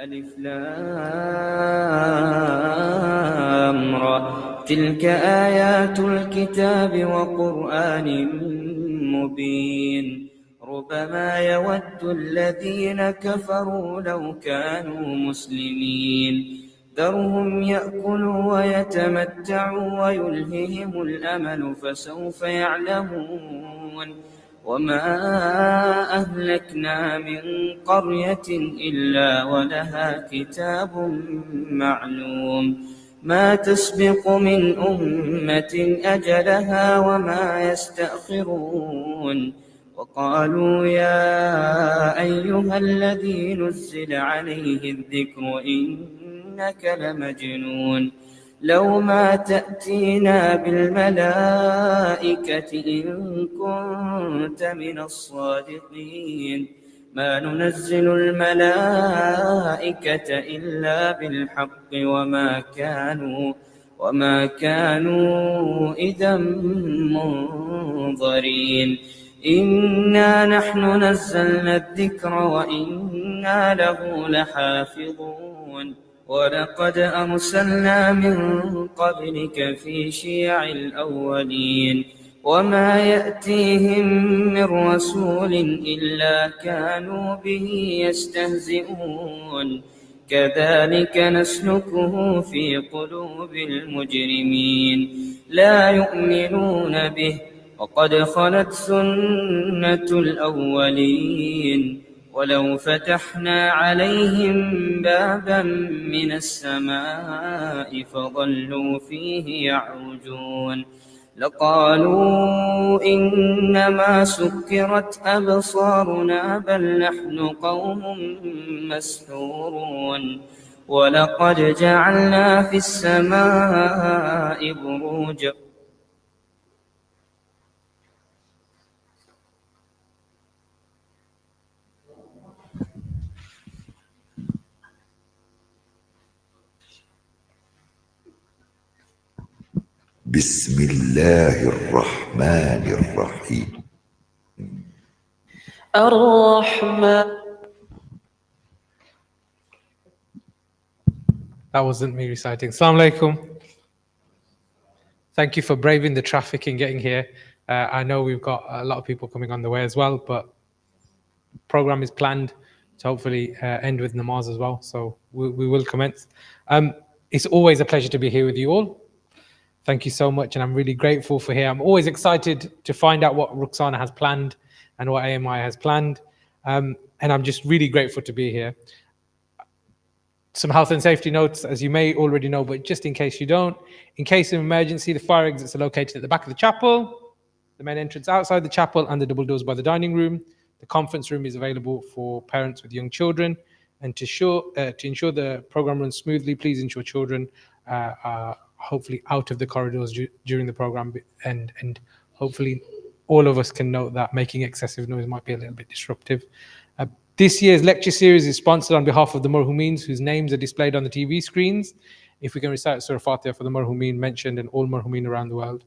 ألف لام را تلك آيات الكتاب وقرآن مبين ربما يود الذين كفروا لو كانوا مسلمين ذرهم يأكلوا ويتمتعوا ويلههم الأمل فسوف يعلمون وما أهلكنا من قرية إلا ولها كتاب معلوم ما تسبق من أمة أجلها وما يستأخرون وقالوا يا أيها الذي نزل عليه الذكر إنك لمجنون لو ما تأتينا بالملائكة إن كنت من الصادقين ما ننزل الملائكة إلا بالحق وما كانوا إذا منظرين إنا نحن نزلنا الذكر وإنا له لحافظون ولقد أرسلنا من قبلك في شيع الأولين وما يأتيهم من رسول إلا كانوا به يستهزئون كذلك نسلكه في قلوب المجرمين لا يؤمنون به وقد خلت سنة الأولين ولو فتحنا عليهم بابا من السماء فظلوا فيه يعرجون لقالوا إنما سكرت أبصارنا بل نحن قوم مسحورون ولقد جعلنا في السماء بروجا بسم الله الرحمن الرحيم الرحمن. That wasn't me reciting. Assalamu alaikum. Thank you for braving the traffic and getting here. I know we've got a lot of people coming on the way as well, but program is planned to hopefully end with namaz as well. So we will commence. It's always a pleasure to be here with you all. Thank you so much, and I'm really grateful for here. I'm always excited to find out what Ruxana has planned and what AMI has planned, and I'm just really grateful to be here. Some health and safety notes, as you may already know, but just in case you don't, in case of emergency, the fire exits are located at the back of the chapel, the main entrance outside the chapel, and the double doors by the dining room. The conference room is available for parents with young children, and to ensure the program runs smoothly, please ensure children are hopefully out of the corridors during the program, and hopefully all of us can note that making excessive noise might be a little bit disruptive. This year's lecture series is sponsored on behalf of the marhumeens whose names are displayed on the TV screens. If we can recite Surah Fatiha for the marhumeen mentioned and all marhumeen around the world.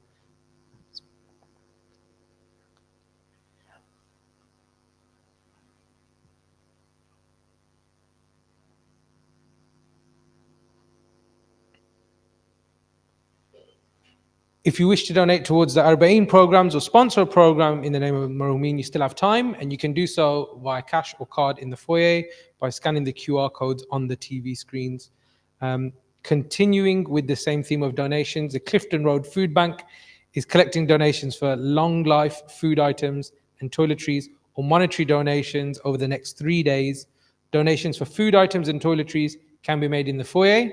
If you wish to donate towards the Arbaeen programs or sponsor a program in the name of Marhumeen, you still have time, and you can do so via cash or card in the foyer by scanning the QR codes on the TV screens. Continuing with the same theme of donations, the Clifton Road Food Bank is collecting donations for long life food items and toiletries or monetary donations over the next 3 days. Donations for food items and toiletries can be made in the foyer.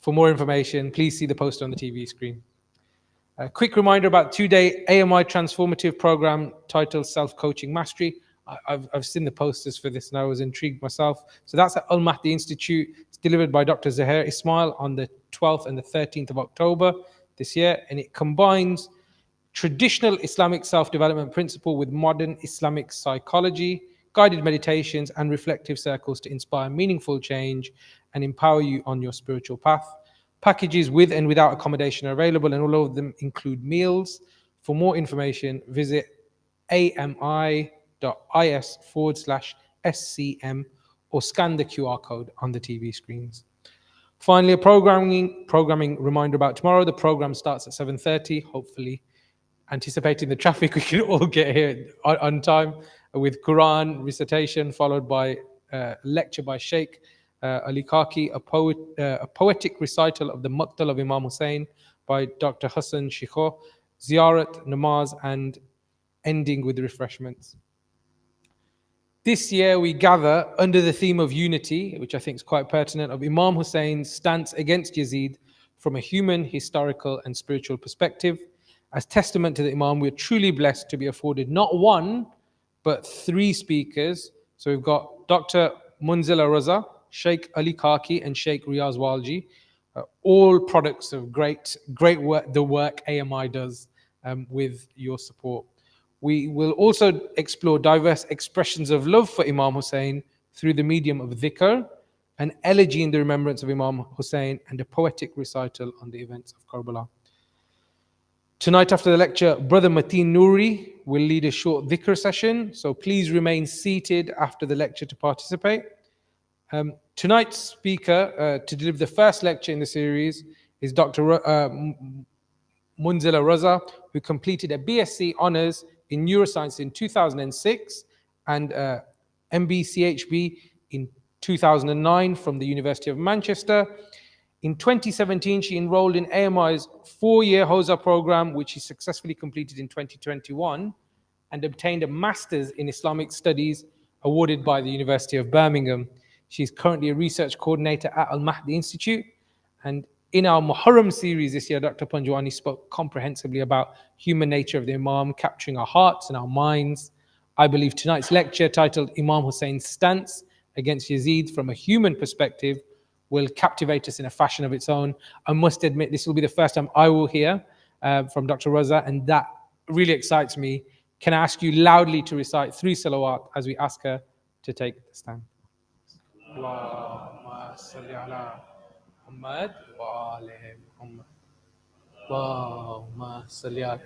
For more information, please see the poster on the TV screen. A quick reminder about 2-day AMI transformative program titled Self-Coaching Mastery. I've seen the posters for this and I was intrigued myself. So that's at Al-Mahdi Institute. It's delivered by Dr. Zahir Ismail on the 12th and the 13th of October this year. And it combines traditional Islamic self-development principle with modern Islamic psychology, guided meditations and reflective circles to inspire meaningful change and empower you on your spiritual path. Packages with and without accommodation are available, and all of them include meals. For more information, visit ami.is/SCM or scan the QR code on the TV screens. Finally, a programming reminder about tomorrow. The program starts at 7:30. Hopefully, anticipating the traffic, we can all get here on time with Quran recitation, followed by a lecture by Sheikh Ali Kaki, a poetic recital of the Maqtal of Imam Hussain by Dr. Hussain Shikho, ziyarat, namaz, and ending with refreshments. This year we gather under the theme of unity, which I think is quite pertinent, of Imam Hussein's stance against Yazid from a human, historical, and spiritual perspective. As testament to the Imam, we're truly blessed to be afforded not one, but three speakers. So we've got Dr. Munzela Raza, Sheikh Ali Kaki, and Sheikh Riaz Walji, all products of great work, the work AMI does with your support. We will also explore diverse expressions of love for Imam Hussain through the medium of dhikr, an elegy in the remembrance of Imam Hussain, and a poetic recital on the events of Karbala. Tonight after the lecture, Brother Mateen Nouri will lead a short dhikr session, so please remain seated after the lecture to participate. Tonight's speaker to deliver the first lecture in the series is Dr. Munzela Raza, who completed a BSc Honours in Neuroscience in 2006 and MBCHB in 2009 from the University of Manchester. In 2017, she enrolled in AMI's 4-year HOSA program, which she successfully completed in 2021, and obtained a Master's in Islamic Studies awarded by the University of Birmingham. She's currently a research coordinator at Al-Mahdi Institute. And in our Muharram series this year, Dr. Panjwani spoke comprehensively about human nature of the Imam, capturing our hearts and our minds. I believe tonight's lecture, titled Imam Hussein's Stance Against Yazid from a Human Perspective, will captivate us in a fashion of its own. I must admit, this will be the first time I will hear from Dr. Raza, and that really excites me. Can I ask you loudly to recite 3 salawat as we ask her to take the stand? Allahumma salli ala Muhammad wa ali Muhammad. Allahumma salli ala.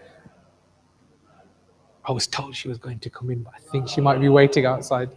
I was told she was going to come in, but I think she might be waiting outside.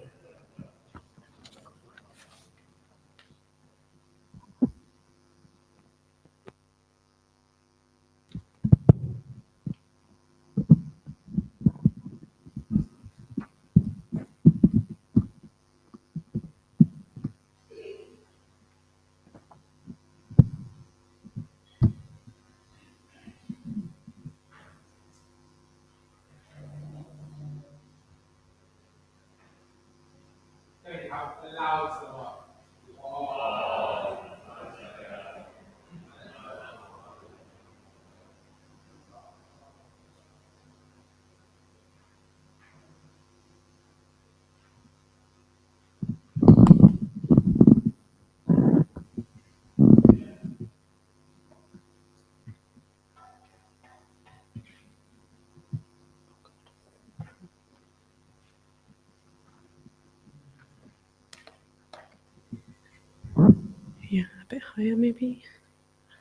Yeah, a bit higher maybe.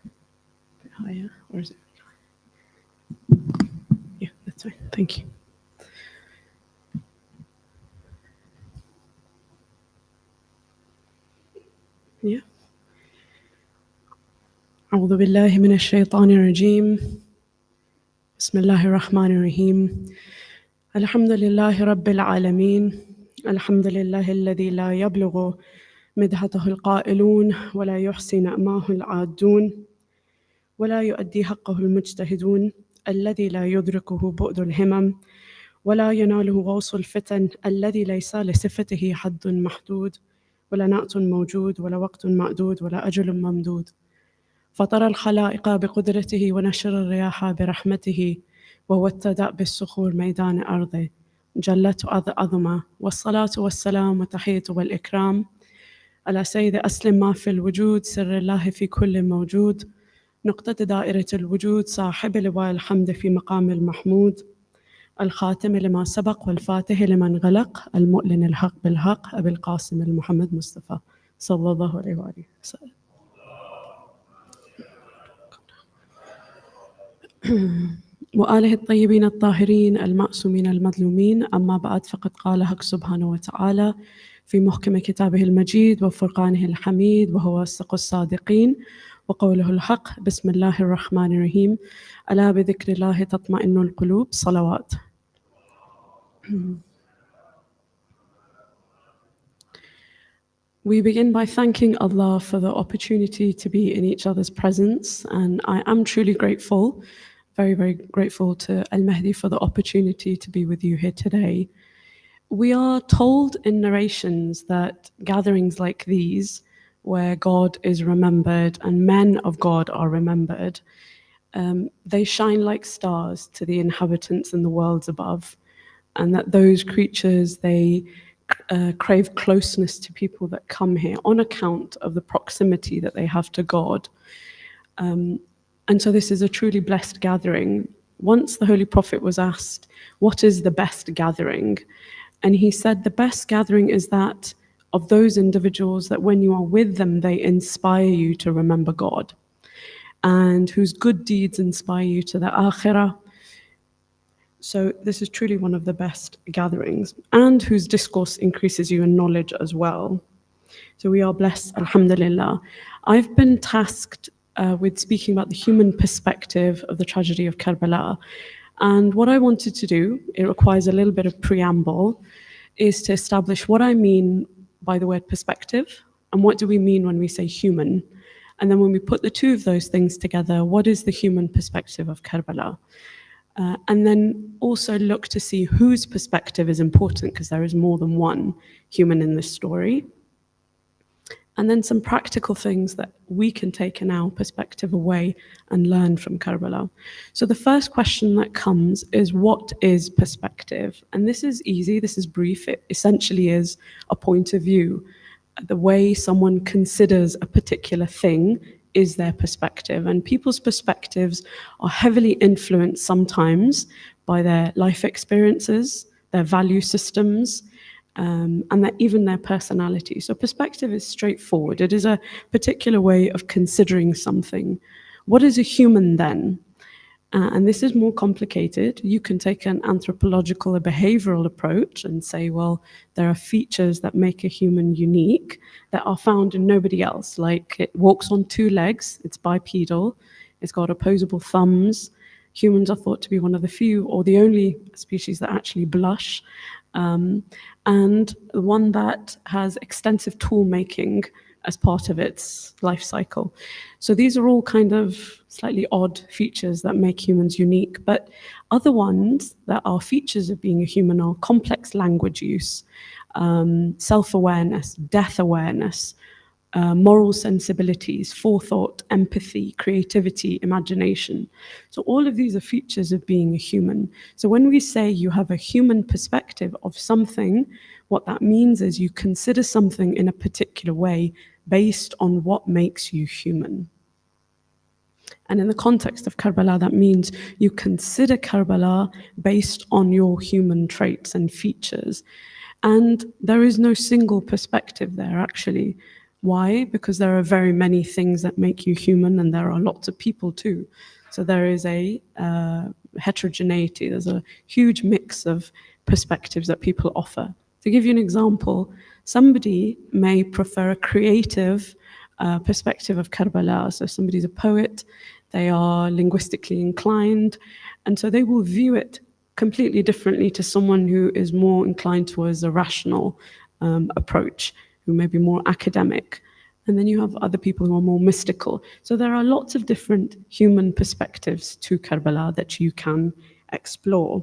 A bit higher, or is it? Yeah, that's fine. Thank you. Yeah. أعوذ بالله من الشيطان الرجيم. بسم الله الرحمن الرحيم. الحمد لله رب العالمين. الحمد لله الذي لا يبلغ مدحته القائلون ولا يحصي نأماه العادون ولا يؤدي حقه المجتهدون، الذي لا يدركه بؤد الهمم ولا يناله غوص الفتن، الذي ليس لصفته حد محدود ولا نعت موجود ولا وقت معدود ولا أجل ممدود. فطر الخلائق بقدرته ونشر الرياح برحمته ووتد بالصخور ميدان أرضه جلت عظمه. والصلاة والسلام والتحية والإكرام على سيد أسلم ما في الوجود، سر الله في كل موجود، نقطة دائرة الوجود، صاحب لواء الحمد في مقام المحمود، الخاتم لما سبق والفاتح لمن غلق، المؤلن الحق بالحق، أبي القاسم المحمد مصطفى صلى الله عليه وآله وسلم. وآله الطيبين الطاهرين المعصومين المظلومين. أما بعد، فقد قال حق سبحانه وتعالى في محكم كتابه المجيد وفرقانه الحميد وهو أصدق الصادقين وقوله الحق. بسم الله الرحمن الرحيم. ألا بذكر الله تطمئن القلوب. صلوات. We begin by thanking Allah for the opportunity to be in each other's presence, and I am truly grateful, very, very grateful to Al-Mahdi for the opportunity to be with you here today. We are told in narrations that gatherings like these, where God is remembered and men of God are remembered, they shine like stars to the inhabitants in the worlds above, and that those creatures, they crave closeness to people that come here on account of the proximity that they have to God. And so this is a truly blessed gathering. Once the Holy Prophet was asked, what is the best gathering? And he said, the best gathering is that of those individuals that when you are with them, they inspire you to remember God, and whose good deeds inspire you to the akhirah. So this is truly one of the best gatherings, and whose discourse increases you in knowledge as well. So we are blessed, alhamdulillah. I've been tasked with speaking about the human perspective of the tragedy of Karbala. And what I wanted to do, it requires a little bit of preamble, is to establish what I mean by the word perspective, and what do we mean when we say human. And then when we put the two of those things together, what is the human perspective of Karbala? And then also look to see whose perspective is important, because there is more than one human in this story. And then some practical things that we can take in our perspective away and learn from Karbala. So the first question that comes is, what is perspective? And this is easy, this is brief. It essentially is a point of view. The way someone considers a particular thing is their perspective. And people's perspectives are heavily influenced sometimes by their life experiences, their value systems, and even their personality. So perspective is straightforward. It is a particular way of considering something. What is a human then? And this is more complicated. You can take an anthropological or behavioral approach and say, well, there are features that make a human unique that are found in nobody else. Like it walks on two legs, it's bipedal, it's got opposable thumbs. Humans are thought to be one of the few or the only species that actually blush, and the one that has extensive tool making as part of its life cycle. So these are all kind of slightly odd features that make humans unique, but other ones that are features of being a human are complex language use, self-awareness, death awareness, moral sensibilities, forethought, empathy, creativity, imagination. So all of these are features of being a human. So when we say you have a human perspective of something, what that means is you consider something in a particular way based on what makes you human. And in the context of Karbala, that means you consider Karbala based on your human traits and features. And there is no single perspective there, actually. Why? Because there are very many things that make you human, and there are lots of people too. So there is a heterogeneity, there's a huge mix of perspectives that people offer. To give you an example, somebody may prefer a creative perspective of Karbala. So somebody's a poet, they are linguistically inclined, and so they will view it completely differently to someone who is more inclined towards a rational approach, who may be more academic. And then you have other people who are more mystical. So there are lots of different human perspectives to Karbala that you can explore.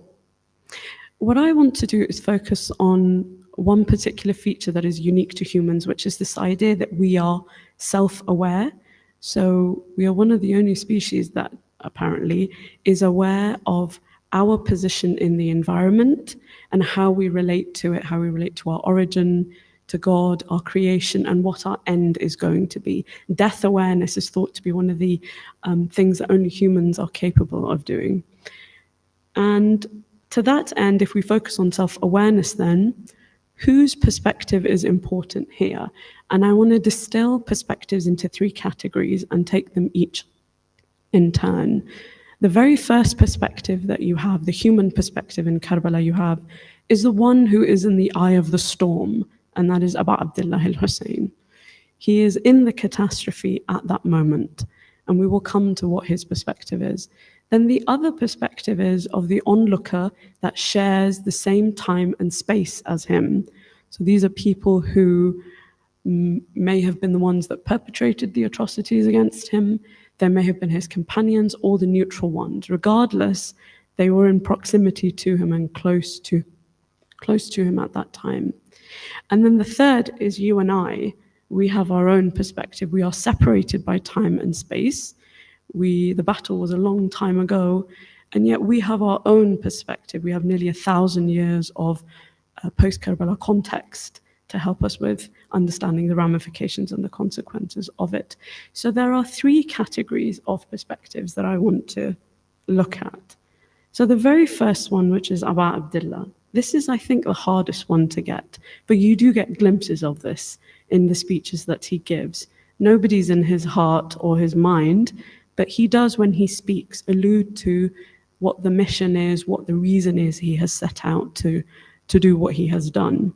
What I want to do is focus on one particular feature that is unique to humans, which is this idea that we are self-aware. So we are one of the only species that apparently is aware of our position in the environment and how we relate to it, how we relate to our origin, to God, our creation, and what our end is going to be. Death awareness is thought to be one of the things that only humans are capable of doing. And to that end, if we focus on self-awareness then, whose perspective is important here? And I want to distill perspectives into three categories and take them each in turn. The very first perspective that you have, the human perspective in Karbala you have, is the one who is in the eye of the storm, and that is Abu Abdullah al-Hussain. He is in the catastrophe at that moment, and we will come to what his perspective is. Then the other perspective is of the onlooker that shares the same time and space as him. So these are people who may have been the ones that perpetrated the atrocities against him. There may have been his companions or the neutral ones. Regardless, they were in proximity to him and close to him at that time. And then the third is you and I. We have our own perspective. We are separated by time and space. The battle was a long time ago, and yet we have our own perspective. We have nearly 1,000 years of post-Karbala context to help us with understanding the ramifications and the consequences of it. So there are three categories of perspectives that I want to look at. So the very first one, which is Abu Abdullah, this is, I think, the hardest one to get, but you do get glimpses of this in the speeches that he gives. Nobody's in his heart or his mind, but he does, when he speaks, allude to what the mission is, what the reason is he has set out to do what he has done.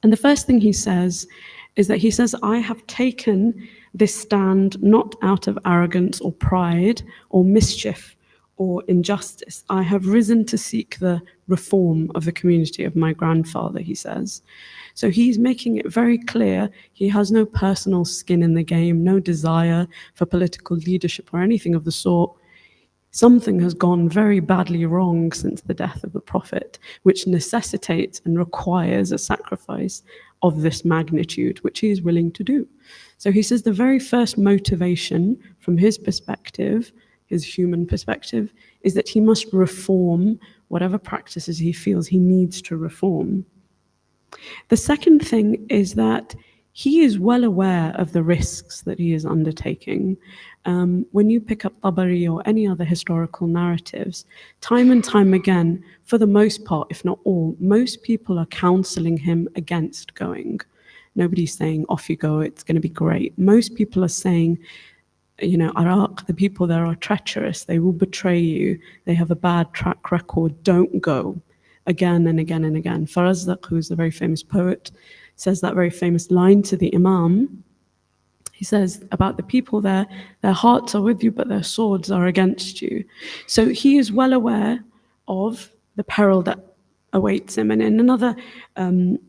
And the first thing he says is that he says, I have taken this stand not out of arrogance or pride or mischief or injustice. I have risen to seek the reform of the community of my grandfather, he says. So he's making it very clear he has no personal skin in the game, no desire for political leadership or anything of the sort. Something has gone very badly wrong since the death of the Prophet, which necessitates and requires a sacrifice of this magnitude, which he is willing to do. So he says the very first motivation from his perspective, his human perspective, is that he must reform whatever practices he feels he needs to reform. The second thing is that he is well aware of the risks that he is undertaking. When you pick up Tabari or any other historical narratives, time and time again, for the most part, if not all, most people are counseling him against going. Nobody's saying, off you go, it's going to be great. Most people are saying, you know, Iraq, the people there are treacherous, they will betray you, they have a bad track record, don't go. Again and again and again. Raza, who's a very famous poet, says that very famous line to the Imam. He says about the people there, their hearts are with you, but their swords are against you. So he is well aware of the peril that awaits him. And in another, something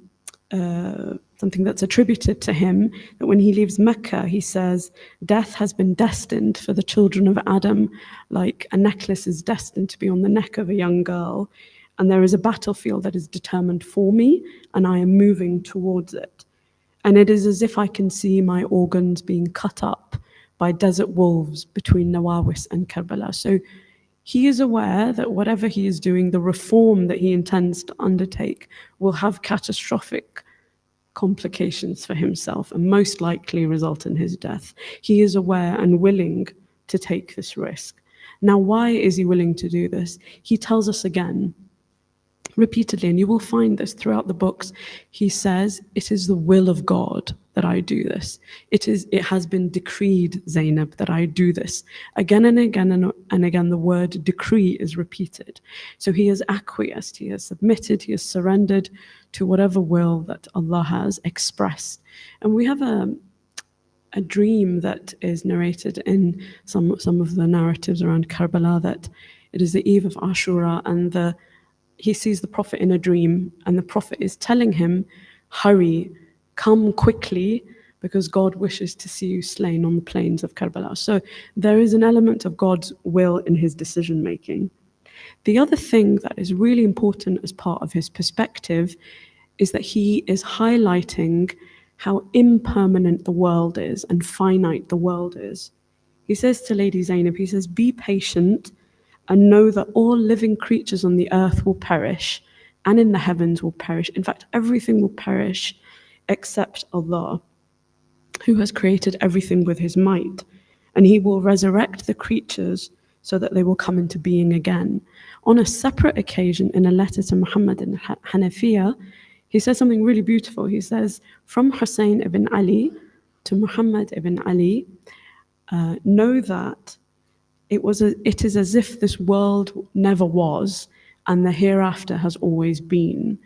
that's attributed to him, that when he leaves Mecca, he says, death has been destined for the children of Adam, like a necklace is destined to be on the neck of a young girl. And there is a battlefield that is determined for me, and I am moving towards it. And it is as if I can see my organs being cut up by desert wolves between Nawawis and Karbala. So he is aware that whatever he is doing, the reform that he intends to undertake will have catastrophic complications for himself and most likely result in his death. He is aware and willing to take this risk. Now, why is he willing to do this? He tells us again, repeatedly, and you will find this throughout the books, he says, it is the will of God that I do this. It has been decreed, Zainab, that I do this. Again and again and again, the word decree is repeated. So he has acquiesced, he has submitted, he has surrendered to whatever will that Allah has expressed. And we have a dream that is narrated in some of the narratives around Karbala, that it is the eve of Ashura, and he sees the Prophet in a dream, and the Prophet is telling him, hurry, come quickly, because God wishes to see you slain on the plains of Karbala. So there is an element of God's will in his decision making. The other thing that is really important as part of his perspective is that he is highlighting how impermanent the world is and finite the world is. He says to Lady Zainab, he says, be patient and know that all living creatures on the earth will perish and in the heavens will perish. In fact, everything will perish except Allah, who has created everything with his might. And he will resurrect the creatures so that they will come into being again. On a separate occasion, in a letter to Muhammad in Hanafiya, he says something really beautiful. He says, from Hussain ibn Ali to Muhammad ibn Ali, know that it is as if this world never was and the hereafter has always been.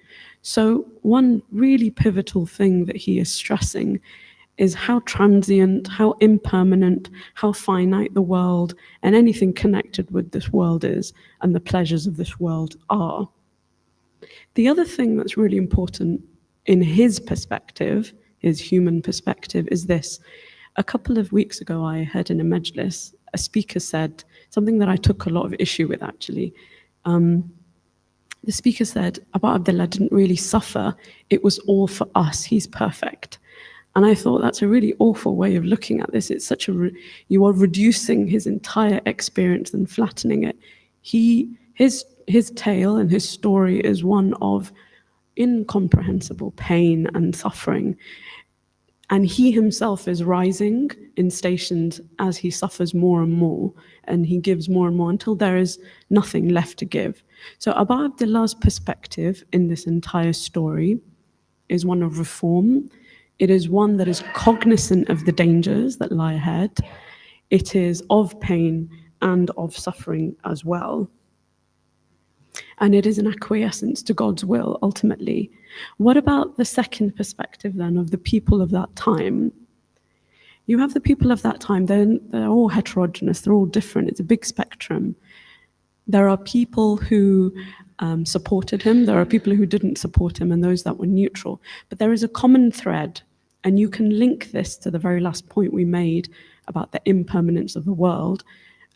So one really pivotal thing that he is stressing is how transient, how impermanent, how finite the world and anything connected with this world is, and the pleasures of this world are. The other thing that's really important in his perspective, his human perspective, is this. A couple of weeks ago, I heard in a majlis, a speaker said something that I took a lot of issue with, actually. The speaker said, Abu Abdullah didn't really suffer. It was all for us. He's perfect. And I thought that's a really awful way of looking at this. It's such you are reducing his entire experience and flattening it. His tale and his story is one of incomprehensible pain and suffering. And he himself is rising in stations as he suffers more and more, and he gives more and more until there is nothing left to give. So Abu Abdullah's perspective in this entire story is one of reform. It is one that is cognizant of the dangers that lie ahead. It is of pain and of suffering as well. And it is an acquiescence to God's will, ultimately. What about the second perspective, then, of the people of that time? You have the people of that time, they're all heterogeneous, they're all different, it's a big spectrum. There are people who supported him, there are people who didn't support him, and those that were neutral. But there is a common thread, and you can link this to the very last point we made about the impermanence of the world,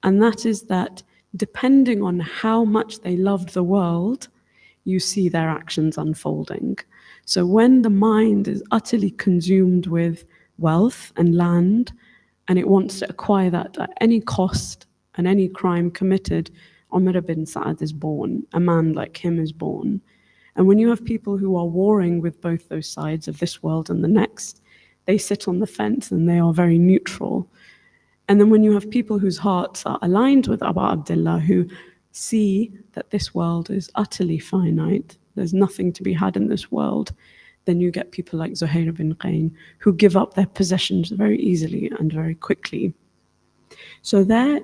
and that is that depending on how much they loved the world, you see their actions unfolding. So when the mind is utterly consumed with wealth and land, and it wants to acquire that at any cost and any crime committed, Umar bin Sa'ad is born, a man like him is born. And when you have people who are warring with both those sides of this world and the next, they sit on the fence and they are very neutral. And then when you have people whose hearts are aligned with Abu Abdullah, who see that this world is utterly finite, there's nothing to be had in this world, then you get people like Zuhair bin Qayn, who give up their possessions very easily and very quickly. So their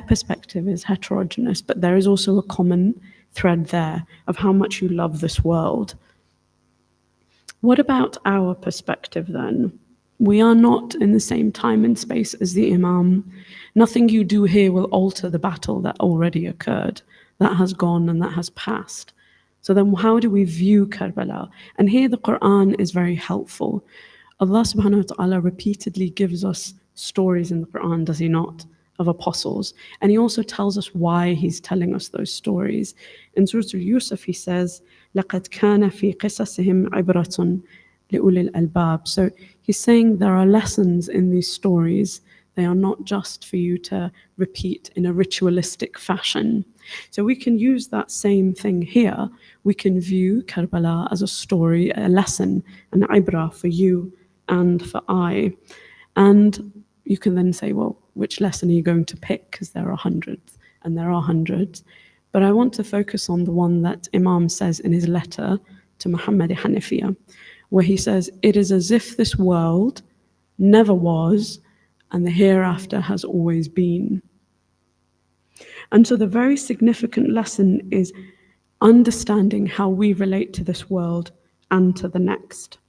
perspective is heterogeneous, but there is also a common thread there of how much you love this world. What about our perspective then? We are not in the same time and space as the Imam. Nothing you do here will alter the battle that already occurred, that has gone and that has passed. So then how do we view Karbala? And here the Quran is very helpful. Allah subhanahu wa ta'ala repeatedly gives us stories in the Quran, does he not, of apostles. And he also tells us why he's telling us those stories. In Surah Yusuf he says, لَقَدْ كَانَ فِي قِصَصِهِمْ عِبْرَةٌ لِأُولِي الْأَلْبَابِ. So he's saying there are lessons in these stories. They are not just for you to repeat in a ritualistic fashion. So we can use that same thing here. We can view Karbala as a story, a lesson, an ibrah for you and for I. And you can then say, well, which lesson are you going to pick? Because there are hundreds, and there are hundreds. But I want to focus on the one that Imam says in his letter to Muhammad Hanafiya, where he says, it is as if this world never was and the hereafter has always been. And so the very significant lesson is understanding how we relate to this world and to the next.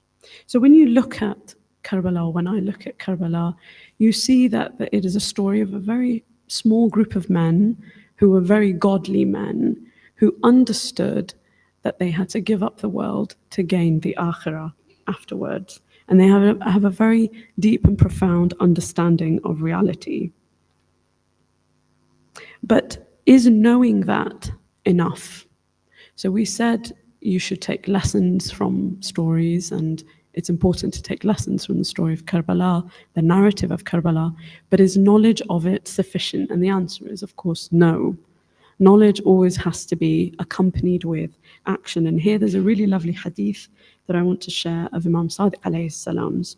So when you look at Karbala, when I look at Karbala, you see that it is a story of a very small group of men who were very godly men who understood that they had to give up the world to gain the akhirah afterwards. And they have a very deep and profound understanding of reality. But is knowing that enough? So we said you should take lessons from stories, and it's important to take lessons from the story of Karbala, the narrative of Karbala, but is knowledge of it sufficient? And the answer is, of course, no. Knowledge always has to be accompanied with action. And here there's a really lovely hadith that I want to share of Imam Sadiq alayhi salams.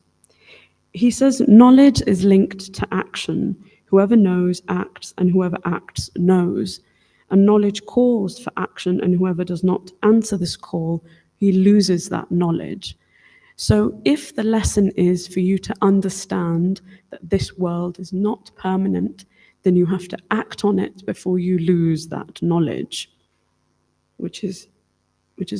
He says, knowledge is linked to action. Whoever knows acts, and whoever acts knows. And knowledge calls for action, and whoever does not answer this call, he loses that knowledge. So if the lesson is for you to understand that this world is not permanent, then you have to act on it before you lose that knowledge, which is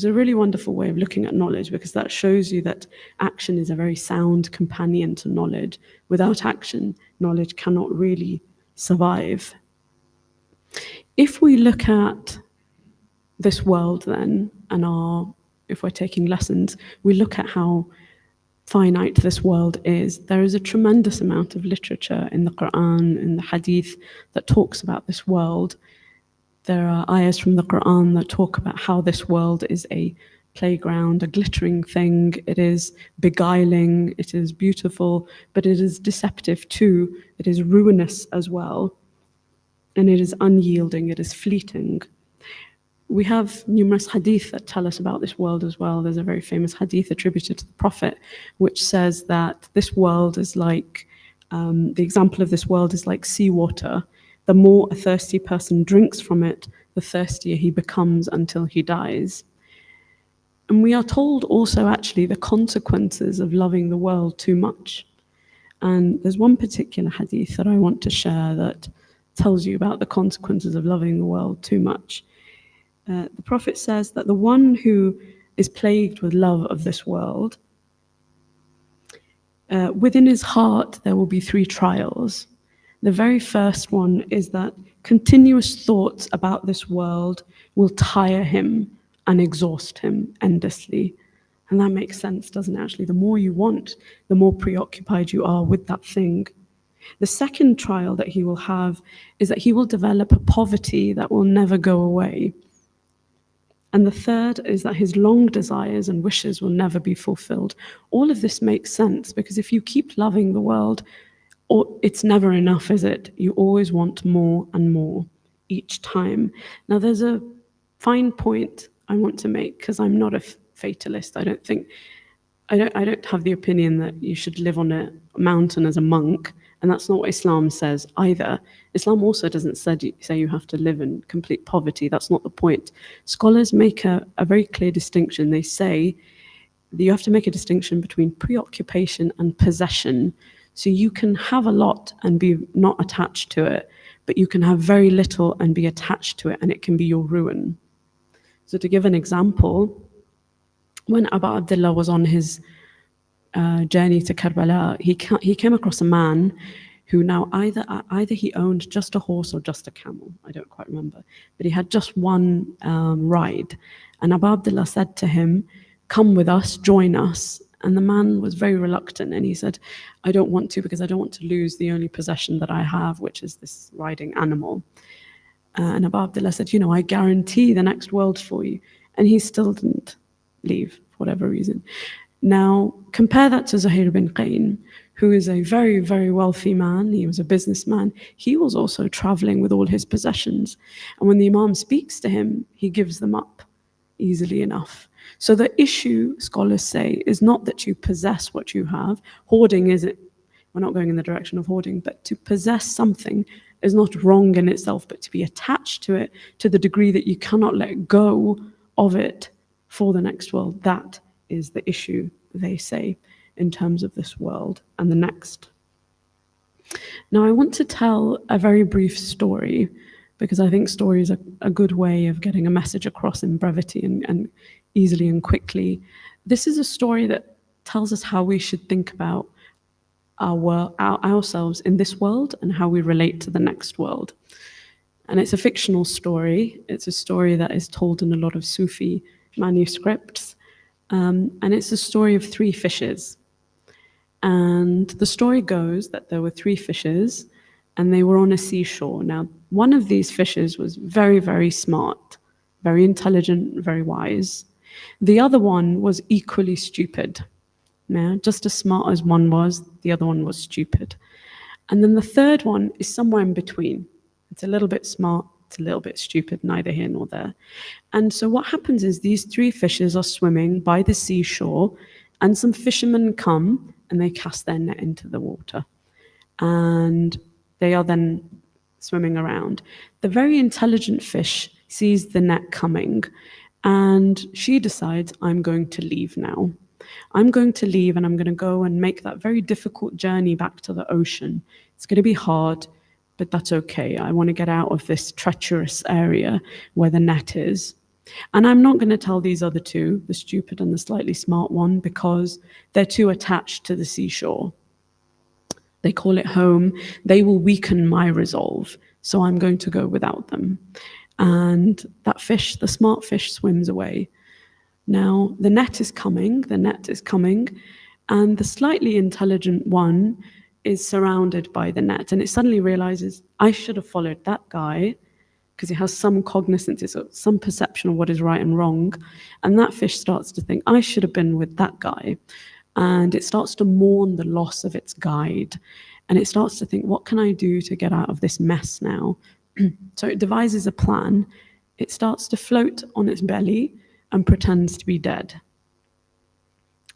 a really wonderful way of looking at knowledge, because that shows you that action is a very sound companion to knowledge. Without action, knowledge cannot really survive. If we look at this world then, and if we're taking lessons, we look at how finite this world is. There is a tremendous amount of literature in the Quran, in the Hadith, that talks about this world. There are ayahs from the Quran that talk about how this world is a playground, a glittering thing. It is beguiling, it is beautiful, but it is deceptive too. It is ruinous as well. And it is unyielding, it is fleeting. We have numerous hadith that tell us about this world as well. There's a very famous hadith attributed to the Prophet, which says that this world is like, the example of this world is like seawater. The more a thirsty person drinks from it, the thirstier he becomes until he dies. And we are told also actually the consequences of loving the world too much. And there's one particular hadith that I want to share that tells you about the consequences of loving the world too much. The Prophet says that the one who is plagued with love of this world, within his heart there will be 3 trials. The very first one is that continuous thoughts about this world will tire him and exhaust him endlessly. And that makes sense, doesn't it, actually? The more you want, the more preoccupied you are with that thing. The second trial that he will have is that he will develop a poverty that will never go away. And the third is that his long desires and wishes will never be fulfilled. All of this makes sense, because if you keep loving the world, it's never enough, is it? You always want more and more each time. Now, there's a fine point I want to make, because I'm not a fatalist. I don't have the opinion that you should live on a mountain as a monk, and that's not what Islam says either. Islam also doesn't say you have to live in complete poverty. That's not the point. Scholars make a very clear distinction. They say that you have to make a distinction between preoccupation and possession. So you can have a lot and be not attached to it, but you can have very little and be attached to it, and it can be your ruin. So to give an example, when Abu Abdullah was on his journey to Karbala, he came across a man who now either he owned just a horse or just a camel, I don't quite remember, but he had just one ride. And Abu Abdullah said to him, "Come with us, join us." And the man was very reluctant, and he said, "I don't want to, because I don't want to lose the only possession that I have, which is this riding animal." And Abu Abdullah said, "I guarantee the next world for you." And he still didn't leave, for whatever reason. Now, compare that to Zuhair bin Qayn, who is a very, very wealthy man. He was a businessman. He was also traveling with all his possessions. And when the Imam speaks to him, he gives them up easily enough. So the issue, scholars say, is not that you possess what you have. Hoarding isn't, we're not going in the direction of hoarding, but to possess something is not wrong in itself, but to be attached to it to the degree that you cannot let go of it for the next world, that is the issue, they say, in terms of this world and the next. Now, I want to tell a very brief story, because I think stories are a good way of getting a message across in brevity and easily and quickly. This is a story that tells us how we should think about ourselves in this world and how we relate to the next world. And it's a fictional story. It's a story that is told in a lot of Sufi manuscripts. And it's a story of 3 fishes. And the story goes that there were 3 fishes, and they were on a seashore. Now, one of these fishes was very, very smart, very intelligent, very wise. The other one was equally stupid. Yeah, just as smart as one was, the other one was stupid. And then the third one is somewhere in between. It's a little bit smart, it's a little bit stupid, neither here nor there. And so what happens is these 3 fishes are swimming by the seashore, and some fishermen come and they cast their net into the water. And they are then swimming around. The very intelligent fish sees the net coming, and she decides, I'm going to leave now. I'm going to leave, and I'm going to go and make that very difficult journey back to the ocean. It's going to be hard, but that's okay. I want to get out of this treacherous area where the net is. And I'm not going to tell these other two, the stupid and the slightly smart one, because they're too attached to the seashore. They call it home. They will weaken my resolve, so I'm going to go without them. And that fish, the smart fish, swims away. Now, the net is coming, and the slightly intelligent one is surrounded by the net, and it suddenly realizes, I should have followed that guy, because it has some cognizance, it's some perception of what is right and wrong, and that fish starts to think, I should have been with that guy, and it starts to mourn the loss of its guide, and it starts to think, what can I do to get out of this mess now? So it devises a plan. It starts to float on its belly and pretends to be dead,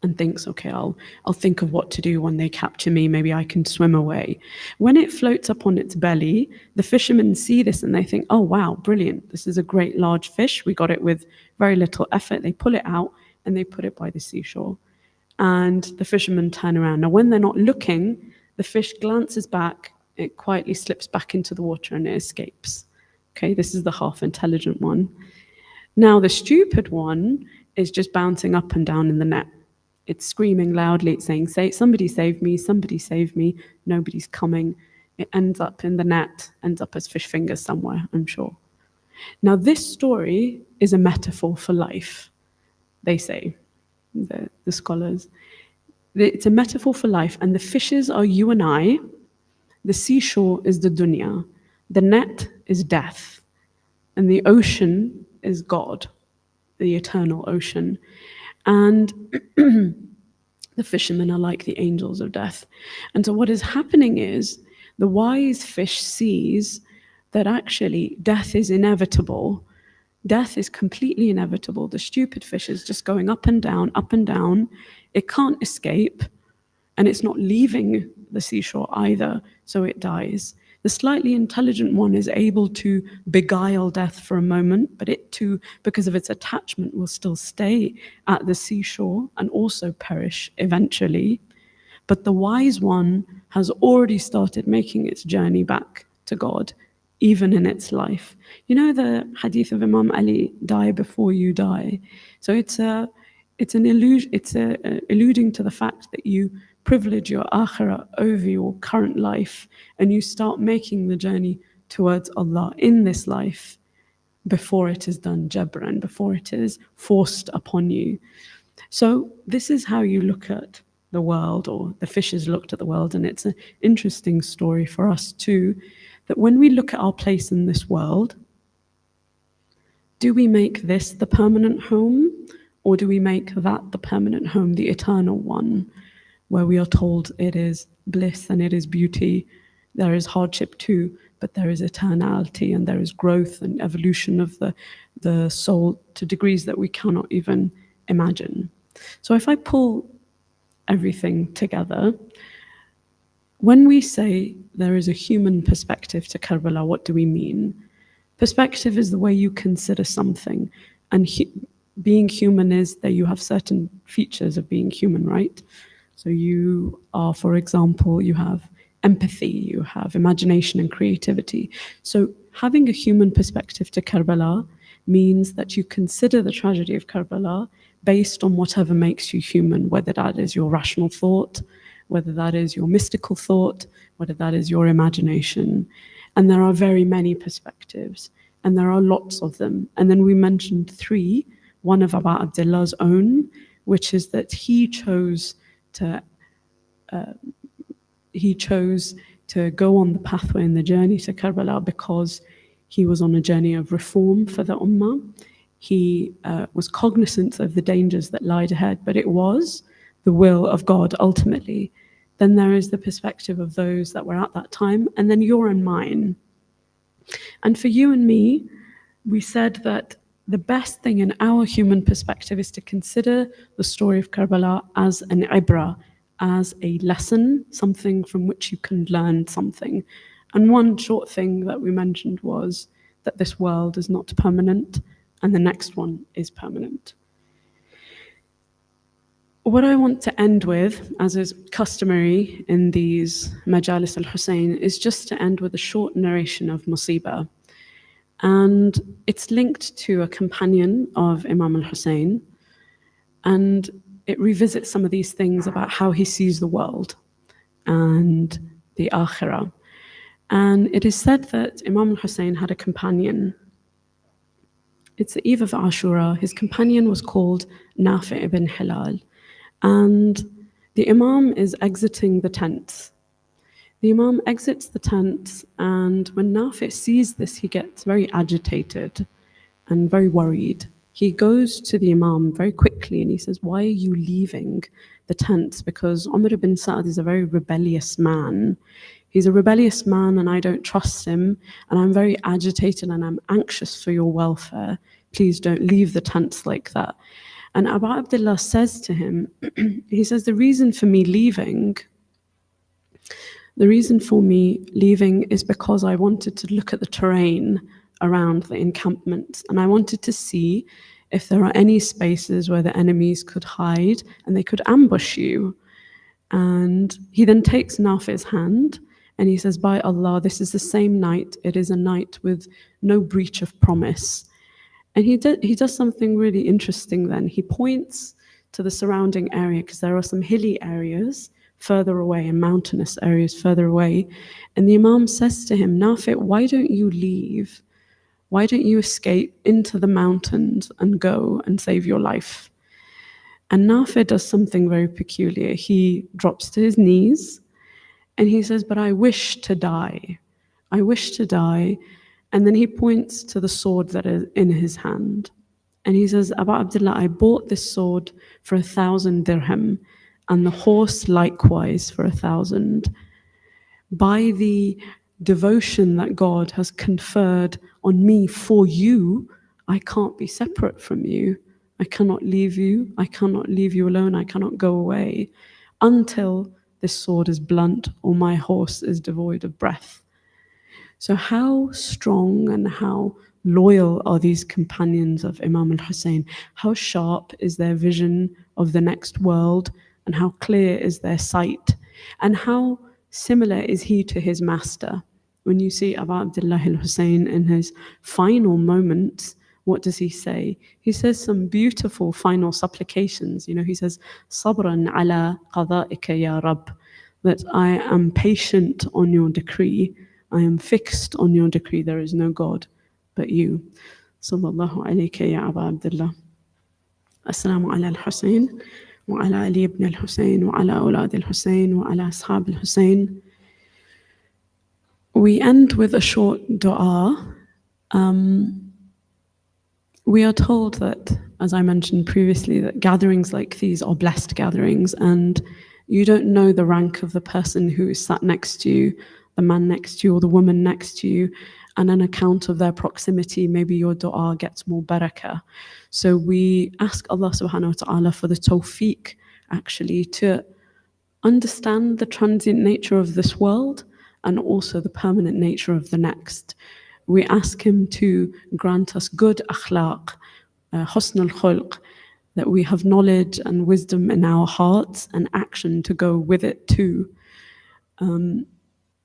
and thinks, okay, I'll think of what to do when they capture me. Maybe I can swim away. When it floats up on its belly, the fishermen see this and they think, oh, wow, brilliant. This is a great large fish. We got it with very little effort. They pull it out and they put it by the seashore. And the fishermen turn around. Now, when they're not looking, the fish glances back, it quietly slips back into the water and it escapes. Okay, this is the half intelligent one. Now, the stupid one is just bouncing up and down in the net. It's screaming loudly, it's saying, somebody save me, nobody's coming. It ends up in the net, ends up as fish fingers somewhere, I'm sure. Now, this story is a metaphor for life, they say, the scholars. It's a metaphor for life, and the fishes are you and I, the seashore is the dunya, the net is death, and the ocean is God, the eternal ocean. And the fishermen are like the angels of death. And so what is happening is the wise fish sees that actually death is inevitable. Death is completely inevitable. The stupid fish is just going up and down, up and down. It can't escape, and it's not leaving the seashore either, so it dies. The slightly intelligent one is able to beguile death for a moment, but it too, because of its attachment, will still stay at the seashore and also perish eventually. But the wise one has already started making its journey back to God, even in its life. You know the hadith of Imam Ali, die before you die. So it's an illusion. It's alluding to the fact that you privilege your akhirah over your current life, and you start making the journey towards Allah in this life before it is done jabran, before it is forced upon you. So this is how you look at the world, or the fishes looked at the world, and it's an interesting story for us too, that when we look at our place in this world, do we make this the permanent home, or do we make that the permanent home, the eternal one, where we are told it is bliss and it is beauty? There is hardship too, but there is eternality, and there is growth and evolution of the soul to degrees that we cannot even imagine. So if I pull everything together, when we say there is a human perspective to Karbala, what do we mean? Perspective is the way you consider something, and being human is that you have certain features of being human, right? So you are, for example, you have empathy, you have imagination and creativity. So having a human perspective to Karbala means that you consider the tragedy of Karbala based on whatever makes you human, whether that is your rational thought, whether that is your mystical thought, whether that is your imagination. And there are very many perspectives, and there are lots of them. And then we mentioned three, one of Abu Abdullah's own, which is that he chose to go on the pathway and the journey to Karbala because he was on a journey of reform for the Ummah. He was cognizant of the dangers that lied ahead, but it was the will of God ultimately. Then there is the perspective of those that were at that time, and then your and mine. And for you and me, we said that the best thing in our human perspective is to consider the story of Karbala as an ibrah, as a lesson, something from which you can learn something. And one short thing that we mentioned was that this world is not permanent, and the next one is permanent. What I want to end with, as is customary in these Majalis al-Hussain, is just to end with a short narration of Musibah. And it's linked to a companion of Imam al-Hussain, and it revisits some of these things about how he sees the world and the Akhirah. And it is said that Imam al-Hussain had a companion. It's the eve of Ashura. His companion was called Nafi' ibn Hilal. And the Imam is exiting the tent. The Imam exits the tent, and when Nafi' sees this, he gets very agitated and very worried. He goes to the Imam very quickly and he says, "Why are you leaving the tent?" Because Umar ibn Sa'd is a very rebellious man. He's a rebellious man and I don't trust him, and I'm very agitated and I'm anxious for your welfare. Please don't leave the tents like that. And Abu Abdullah says to him, he says, the reason for me leaving is because I wanted to look at the terrain around the encampment, and I wanted to see if there are any spaces where the enemies could hide and they could ambush you. And he then takes Nafi's hand and he says, "By Allah, this is the same night. It is a night with no breach of promise." And he does something really interesting then. He points to the surrounding area, because there are some hilly areas further away and mountainous areas further away. And the Imam says to him, "Nafi', why don't you leave? Why don't you escape into the mountains and go and save your life?" And Nafi' does something very peculiar. He drops to his knees and he says, "But I wish to die. I wish to die." And then he points to the sword that is in his hand. And he says, "Abu Abdullah, I bought this sword for 1,000 dirham, and the horse likewise for 1,000. By the devotion that God has conferred on me for you, I can't be separate from you. I cannot leave you. I cannot leave you alone. I cannot go away until this sword is blunt or my horse is devoid of breath." So how strong and how loyal are these companions of Imam al-Hussain? How sharp is their vision of the next world, and how clear is their sight? And how similar is he to his master? When you see Abu Abdullah al-Hussain in his final moments, what does he say? He says some beautiful final supplications. He says, "Sabran ala qada'ika ya Rabb," that I am patient on your decree. I am fixed on your decree. There is no God but you. Sallallahu alayka ya Abu Abdullah. Assalamu ala al-Hussain, wa ala Ali ibn al-Hussain, wa ala awlad al-Hussain, wa ala ashab al-Hussain. We end with a short dua. We are told that, as I mentioned previously, that gatherings like these are blessed gatherings, and you don't know the rank of the person who is sat next to you, the man next to you or the woman next to you, and on account of their proximity, maybe your dua gets more barakah. So we ask Allah subhanahu wa ta'ala for the tawfiq, actually, to understand the transient nature of this world and also the permanent nature of the next. We ask him to grant us good akhlaq, husn al-khulq, that we have knowledge and wisdom in our hearts and action to go with it too.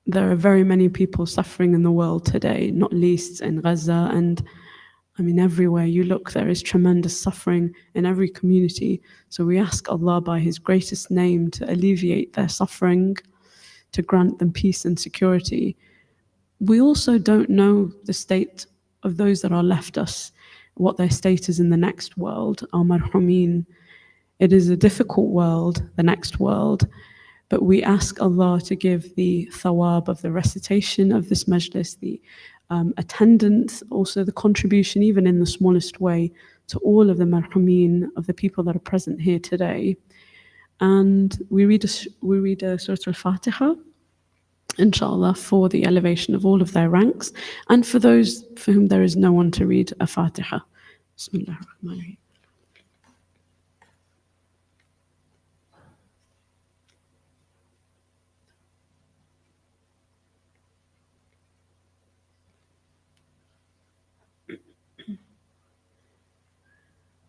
There are very many people suffering in the world today, not least in Raza, and everywhere you look, there is tremendous suffering in every community. So we ask Allah by His greatest name to alleviate their suffering, to grant them peace and security. We also don't know the state of those that are left us, what their state is in the next world, our marhumin. It is a difficult world, the next world, but we ask Allah to give the thawab of the recitation of this majlis, the attendance, also the contribution, even in the smallest way, to all of the marhumin, of the people that are present here today. And we read a Surah Al-Fatiha, inshallah, for the elevation of all of their ranks, and for those for whom there is no one to read a Fatiha. Bismillah ar-Rahman ar-Rahim.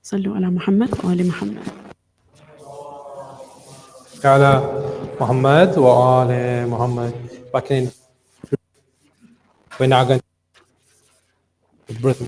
صلوا على محمد وآل محمد. على محمد وآل محمد. لكن we're now going to breath.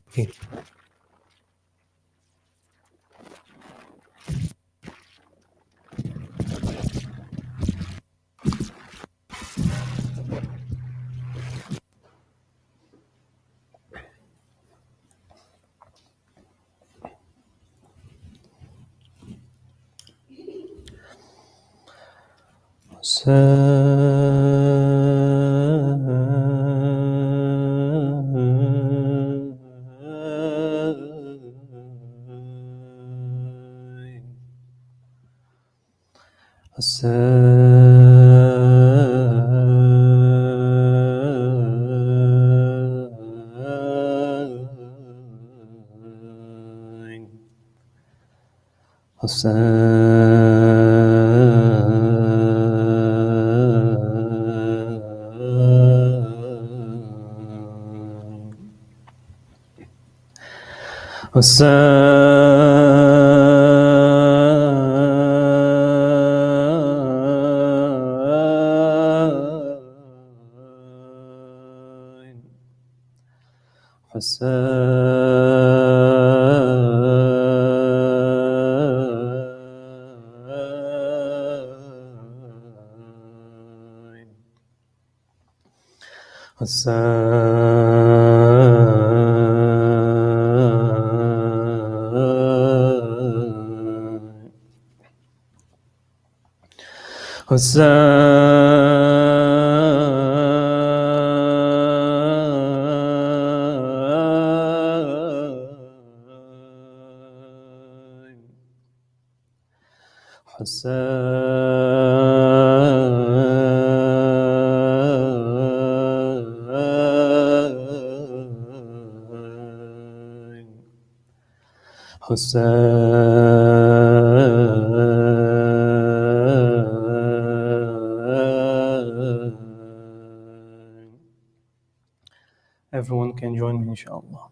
Everyone can join me, inshallah.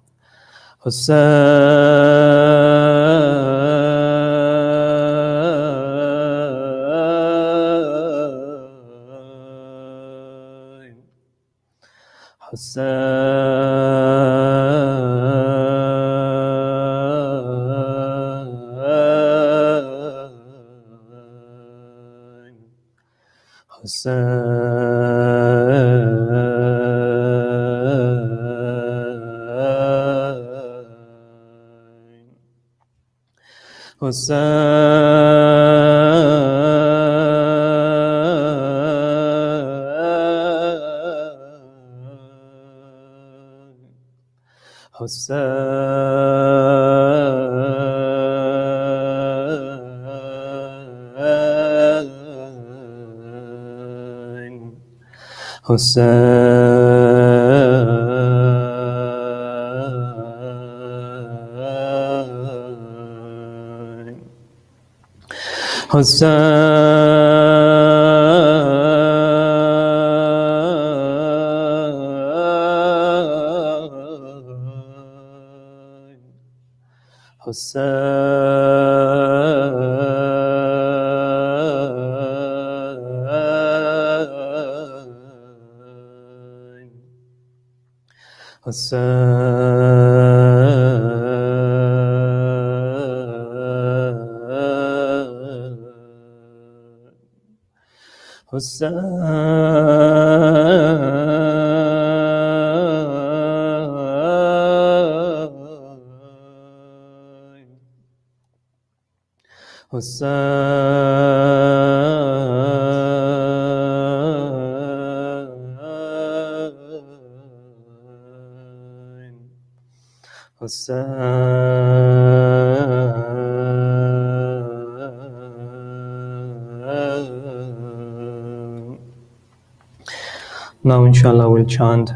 Now, inshallah, we'll chant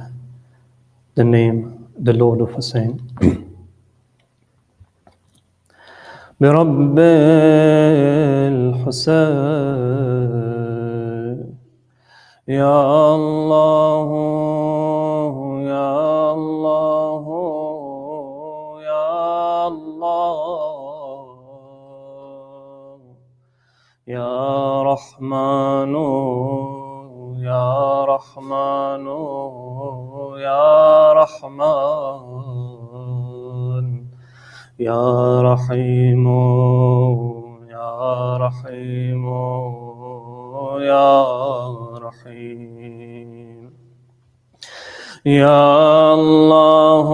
the name, the Lord of Hussain. برب الحسين يا الله يا الله يا الله يا رحمن يا رحمن يا رحمن يا رحيم يا رحيم يا رحيم يا الله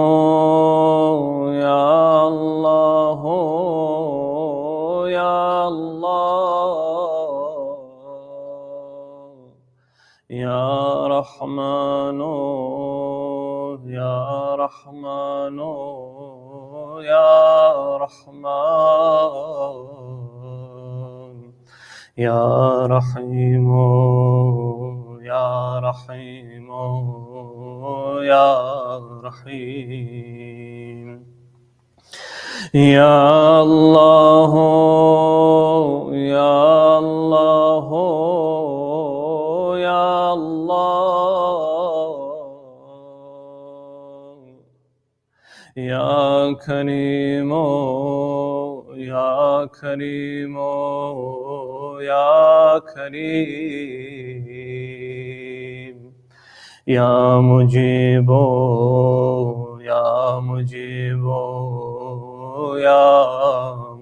يا الله يا الله يا رحمن يا رحمن يا رحمن يا رحيم يا رحيم يا رحيم يا الله يا الله يا الله يا كريم يا كريم يا كريم يا مجيب يا مجيب يا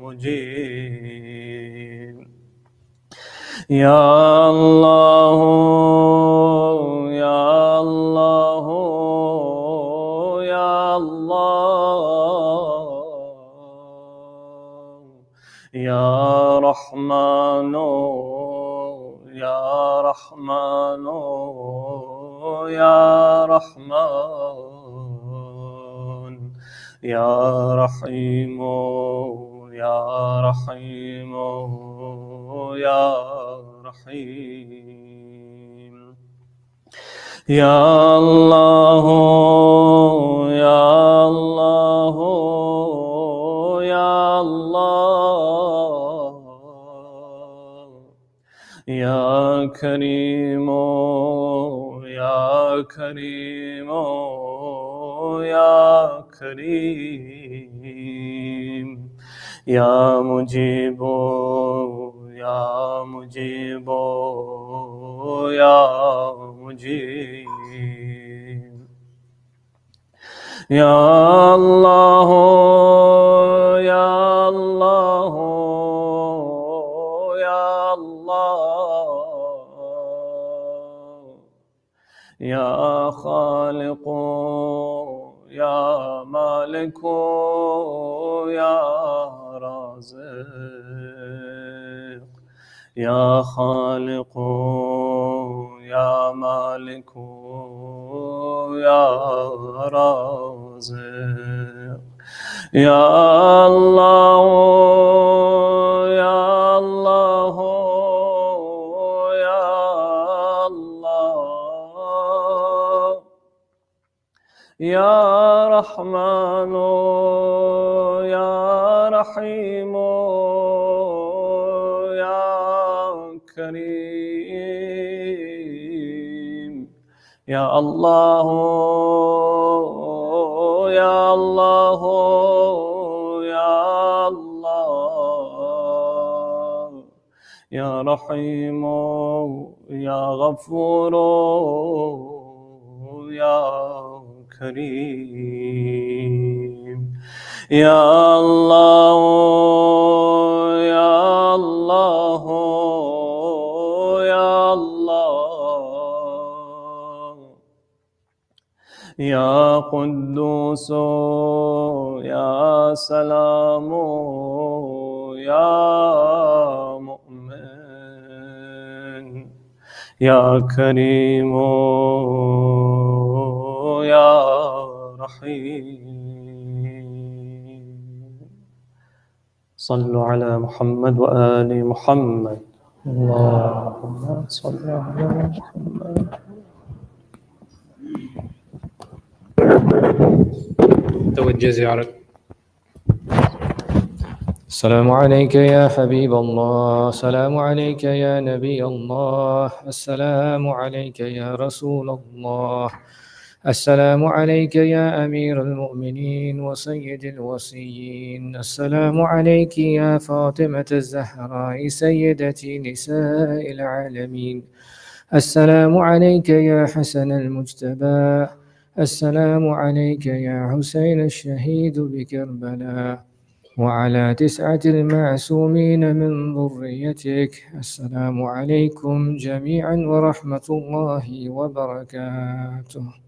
مجيب يا الله يا الله يا الله يا رحمن يا رحمن يا رحمن يا رحيم يا رحيم يا رحيم يا الله يا الله يا الله يا كريم يا كريم يا كريم يا مجيب يا مجيب يا مجيب يا الله يا الله يا الله يا خالق يا مالك يا رازق يا خالق يا مالك يا رازق يا الله يا الله يا الله يا رحمن يا رحيم يا كريم يا الله يا الله يا الله يا رحيم يا غفور يا كريم يا الله يا الله يا الله يا قدوس يا سلام يا مؤمن يا كريم يا رحيم صلوا على محمد وآل محمد اللهم صل على محمد توجه زيارة. السلام عليك يا حبيب الله، السلام عليك يا نبي الله، السلام عليك يا رسول الله، السلام عليك يا أمير المؤمنين وسيد الوصيين. السلام عليك يا فاطمة الزهراء سيدة نساء العالمين. السلام عليك يا حسن المجتبى. السلام عليك يا حسين الشهيد بكربلاء، وعلى 9 المعصومين من ذريتك. السلام عليكم جميعا ورحمة الله وبركاته.